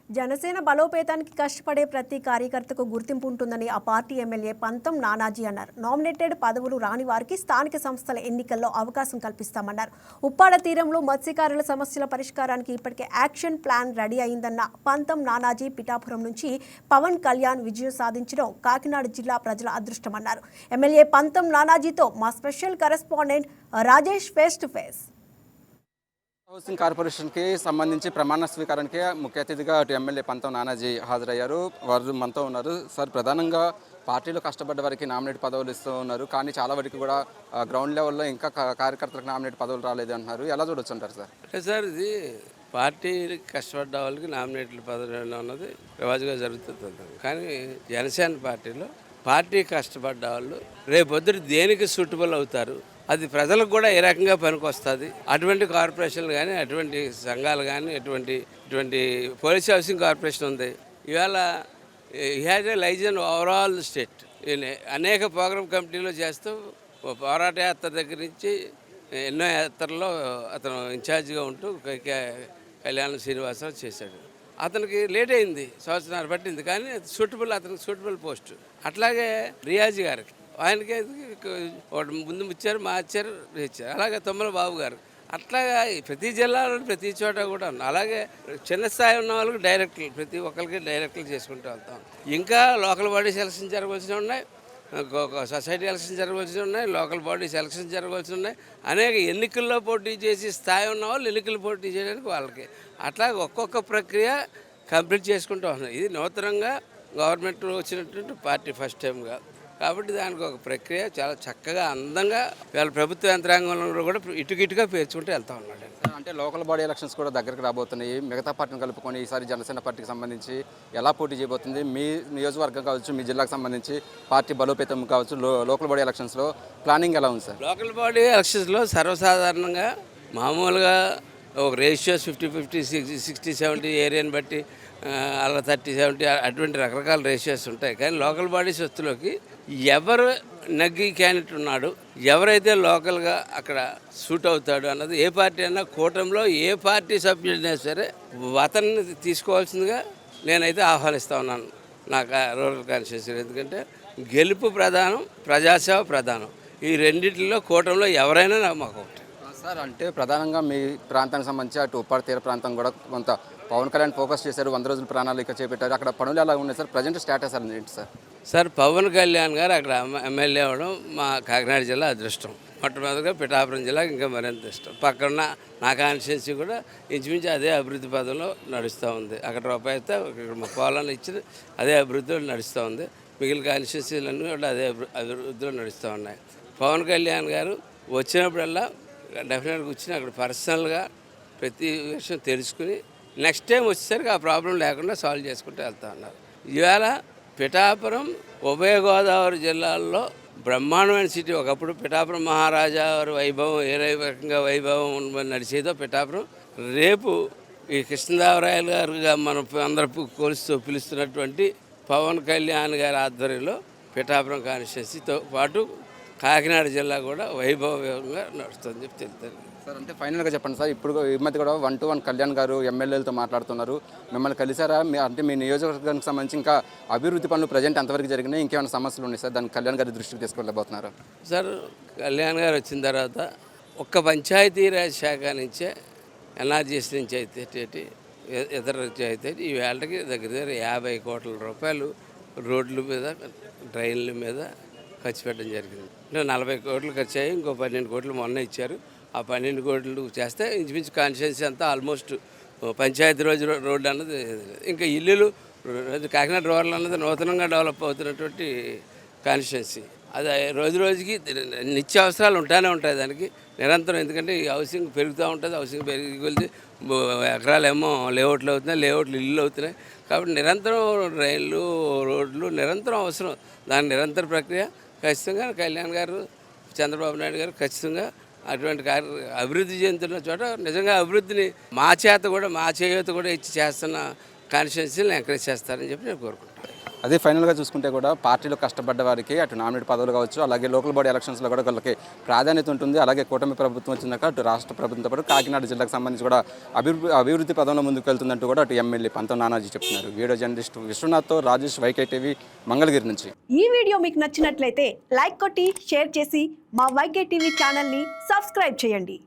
జనసేన బలోపేతానికి కష్టపడే ప్రతి కార్యకర్తకు గుర్తింపు ఉంటుందని ఆ పార్టీ ఎమ్మెల్యే పంతం నానాజీ అన్నారు. నామినేటెడ్ పదవులు రాని వారికి స్థానిక సంస్థల ఎన్నికల్లో అవకాశం కల్పిస్తామన్నారు. ఉప్పాడ తీరంలో మత్స్యకారుల సమస్యల పరిష్కారానికి ఇప్పటికే యాక్షన్ ప్లాన్ రెడీ అయిందన్న పంతం నానాజీ పిఠాపురం నుంచి పవన్ కళ్యాణ్ విజయం సాధించడం కాకినాడ జిల్లా ప్రజల అదృష్టమన్నారు. ఎమ్మెల్యే పంతం నానాజీతో మా special correspondent Rajesh face to face. Housing కార్పొరేషన్కి సంబంధించి ప్రమాణ స్వీకారానికి ముఖ్య అతిథిగా అటు ఎమ్మెల్యే పంతం నానాజీ హాజరయ్యారు. వారు మనతో ఉన్నారు. సార్, ప్రధానంగా పార్టీలో కష్టపడ్డ వారికి నామినేట్ పదవులు ఇస్తూ ఉన్నారు, కానీ చాలా వరకు కూడా గ్రౌండ్ లెవెల్లో ఇంకా కార్యకర్తలకు నామినేట్ పదవులు రాలేదు అంటున్నారు. ఎలా చూడొచ్చు అంటారు సార్? సార్, ఇది పార్టీ కష్టపడ్డ వాళ్ళకి నామినేటెడ్ పదవులు అన్నది రివాజుగా జరుగుతుంది. కానీ జనసేన పార్టీలో పార్టీ కష్టపడ్డ వాళ్ళు రేపొద్దున దేనికి సూటబుల్ అవుతారు, అది ప్రజలకు కూడా ఏ రకంగా పనికొస్తుంది. అటువంటి కార్పొరేషన్లు కానీ, అటువంటి సంఘాలు కానీ, ఇటువంటి పోలీస్ హౌసింగ్ కార్పొరేషన్ ఉంది. ఇవాళ has a liaison overall state. అనేక ప్రోగ్రామ్ కమిటీలు చేస్తూ పోరాట యాత్ర దగ్గర నుంచి ఎన్నో యాత్రల్లో అతను ఇన్ఛార్జిగా ఉంటూ కళ్యాణ శ్రీనివాసరావు చేశాడు. అతనికి లేట్ అయింది, సంవత్సరాలు పట్టింది, కానీ అతనికి సూటబుల్ పోస్ట్. అట్లాగే రియాజీ గారికి, ఆయనకి ముందు ఇచ్చారు, మార్చారు, ఇచ్చారు. అలాగే తొమ్మల బాబు గారు. అట్లాగా ప్రతి జిల్లాలో ప్రతి చోట కూడా ఉంది. అలాగే చిన్న స్థాయి ఉన్న వాళ్ళకి డైరెక్టర్లు, ప్రతి ఒక్కరికి డైరెక్టర్లు చేసుకుంటూ వెళ్తాం. ఇంకా లోకల్ బాడీస్ ఎలక్షన్ జరగవలసి ఉన్నాయి, సొసైటీ ఎలక్షన్ జరగవలసి ఉన్నాయి, లోకల్ బాడీస్ ఎలక్షన్ జరగవలసి ఉన్నాయి. అనేక ఎన్నికల్లో పోటీ చేసి స్థాయి ఉన్న వాళ్ళు ఎన్నికలు పోటీ చేయడానికి వాళ్ళకి అట్లా ఒక్కొక్క ప్రక్రియ కంప్లీట్ చేసుకుంటూ వస్తున్నాయి. ఇది నూతనంగా గవర్నమెంట్ వచ్చినటువంటి పార్టీ ఫస్ట్ టైంగా. కాబట్టి దానికి ఒక ప్రక్రియ చాలా చక్కగా అందంగా వాళ్ళ ప్రభుత్వ యంత్రాంగంలో కూడా ఇటుగా పేర్చుకుంటూ వెళ్తూ ఉన్నాడు. అంటే లోకల్ బాడీ ఎలక్షన్స్ కూడా దగ్గరికి రాబోతున్నాయి. మిగతా పార్టీని కలుపుకొని ఈసారి జనసేన పార్టీకి సంబంధించి ఎలా పోటీ చేయబోతుంది? మీ నియోజకవర్గం కావచ్చు, మీ జిల్లాకు సంబంధించి పార్టీ బలోపేతం కావచ్చు, లోకల్ బాడీ ఎలక్షన్స్లో ప్లానింగ్ ఎలా ఉంది సార్? లోకల్ బాడీ ఎలక్షన్స్లో సర్వసాధారణంగా మామూలుగా ఒక రేషియోస్ 50-50, 60-70 ఏరియాని బట్టి అలా 30-70 అటువంటి రకరకాల రేషియోస్ ఉంటాయి. కానీ లోకల్ బాడీస్ వస్తులోకి ఎవరు నగ్గి క్యాండిడేట్ ఉన్నాడు, ఎవరైతే లోకల్గా అక్కడ సూట్ అవుతాడు అన్నది ఏ పార్టీ అయినా, కూటమిలో ఏ పార్టీ సభ్యుడైనా సరే అతన్ని తీసుకోవాల్సిందిగా నేనైతే ఆహ్వానిస్తూ ఉన్నాను నాకు రూరల్ కాన్స్టిట్యూన్సీ. ఎందుకంటే గెలుపు ప్రధానం, ప్రజాసేవ ప్రధానం. ఈ రెండింటిలో కూటమిలో ఎవరైనా నాకు మాకు ఒకటి సార్. అంటే ప్రధానంగా మీ ప్రాంతానికి సంబంధించి అటు ఉప్పాడ తీర ప్రాంతం కూడా కొంత పవన్ కళ్యాణ్ ఫోకస్ చేశారు, 100 రోజుల ప్రణాళిక చేపట్టారు. అక్కడ పనులు ఎలా ఉన్నాయి సార్? ప్రజెంట్ స్టేటస్ అది ఏంటి సార్? సార్, పవన్ కళ్యాణ్ గారు అక్కడ ఎమ్మెల్యే అవ్వడం మా కాకినాడ జిల్లా అదృష్టం. మొట్టమొదటిగా పిఠాపురం జిల్లాకి ఇంకా మరింత ఇష్టం. పక్కన నా కాన్స్టిట్యున్సీ కూడా ఇంచుమించు అదే అభివృద్ధి పదంలో నడుస్తూ ఉంది. అక్కడ రూపాయి అయితే ఇక్కడ మా పొలాన్ని ఇచ్చి అదే అభివృద్ధిలో నడుస్తూ ఉంది. మిగిలిన కాన్స్టిట్యున్సీలన్నీ కూడా అదే అభివృద్ధిలో నడుస్తూ ఉన్నాయి. పవన్ కళ్యాణ్ గారు వచ్చినప్పుడల్లా డెఫినెట్గా వచ్చి అక్కడ పర్సనల్గా ప్రతి విషయం తెలుసుకుని నెక్స్ట్ టైం వచ్చేసరికి ఆ ప్రాబ్లం లేకుండా సాల్వ్ చేసుకుంటూ వెళ్తా ఉన్నారు. ఇవాళ పిఠాపురం ఉభయ గోదావరి జిల్లాల్లో బ్రహ్మాండమైన సిటీ. ఒకప్పుడు పిఠాపురం మహారాజా వారి వైభవం ఏ రకంగా వైభవం నడిచేదో పిఠాపురం, రేపు ఈ కృష్ణదేవరాయలు గారుగా మనం అందరూ పిలుస్తున్నటువంటి పవన్ కళ్యాణ్ గారి ఆధ్వర్యంలో పిఠాపురం కాన్స్టిట్యున్సీతో పాటు కాకినాడ జిల్లా కూడా వైభవంగా నడుస్తుందని చెప్పి తెలుస్తుంది సార్. అంటే ఫైనల్గా చెప్పండి సార్, ఇప్పుడు ఈ మధ్య కూడా 1-to-1 కళ్యాణ్ గారు ఎమ్మెల్యేలతో మాట్లాడుతున్నారు. మిమ్మల్ని కలిసారా? అంటే మీ నియోజకవర్గానికి సంబంధించి ఇంకా అభివృద్ధి పనులు ప్రజెంట్ ఎంతవరకు జరిగినాయి, ఇంకేమైనా సమస్యలు ఉన్నాయి సార్? దాన్ని కళ్యాణ్ గారి దృష్టికి తీసుకెళ్ళబోతున్నారు సార్? కళ్యాణ్ గారు వచ్చిన తర్వాత ఒక్క పంచాయతీరాజ్ శాఖ నుంచే, ఎన్ఆర్జీఎస్ నుంచి అయితే ఇతర అయితే ఈ వేళకి దగ్గర 50 కోట్ల రూపాయలు రోడ్ల మీద, డ్రైన్ల మీద ఖర్చు పెట్టడం జరిగింది. 40 కోట్లు ఖర్చు అయ్యి ఇంకో 12 కోట్లు మొన్న ఇచ్చారు. ఆ 12 కోట్లు చేస్తే ఇంచుమించు కాన్స్టిట్యున్సీ అంతా ఆల్మోస్ట్ పంచాయతీ రోడ్డు అన్నది. ఇంకా ఇల్లులు కాకినాడ రూరల్ అన్నది నూతనంగా డెవలప్ అవుతున్నటువంటి కాన్స్టిట్యున్సీ. అది రోజు రోజుకి నిత్యావసరాలు ఉంటానే ఉంటాయి దానికి నిరంతరం. ఎందుకంటే ఈ హౌసింగ్ పెరుగుతూ ఉంటుంది, హౌసింగ్ పెరిగి వెళ్తే ఎకరాలేమో లేఅవుట్లు అవుతున్నాయి, లేఅవుట్లు ఇల్లు అవుతున్నాయి. కాబట్టి నిరంతరం రైళ్ళు, రోడ్లు నిరంతరం అవసరం. దాని నిరంతర ప్రక్రియ ఖచ్చితంగా కళ్యాణ్ గారు, చంద్రబాబు నాయుడు గారు ఖచ్చితంగా అటువంటి అభివృద్ధి చెందుతున్న చోట నిజంగా అభివృద్ధిని మా చేత కూడా, మా చేయూత కూడా ఇచ్చి చేస్తున్న కాన్స్టిట్యున్సీని ఎంకరేజ్ చేస్తారని చెప్పి నేను కోరుకుంటాను. అదే ఫైనల్గా చూసుకుంటే కూడా పార్టీలో కష్టపడ్డ వారికి అటు నామినేట్ పదవులు కావచ్చు, అలాగే లోకల్ బాడీ ఎలక్షన్స్లో కూడా వాళ్ళకి ప్రాధాన్యత ఉంటుంది. అలాగే కూటమి ప్రభుత్వం వచ్చినాక అటు రాష్ట్ర ప్రభుత్వంతో పాటు కాకినాడ జిల్లాకు సంబంధించి కూడా అభివృద్ధి పదంలో ముందుకు వెళ్తుందంటూ కూడా అటు ఎమ్మెల్యే పంతం నానాజీ చెప్తున్నారు. వీడియో జర్నలిస్ట్ విశ్వనాథ్తో రాజేష్, వైకే టీవీ, మంగళగిరి నుంచి. ఈ వీడియో మీకు నచ్చినట్లయితే లైక్ కొట్టి షేర్ చేసి మా వైకే టీవీ ఛానల్ని సబ్స్క్రైబ్ చేయండి.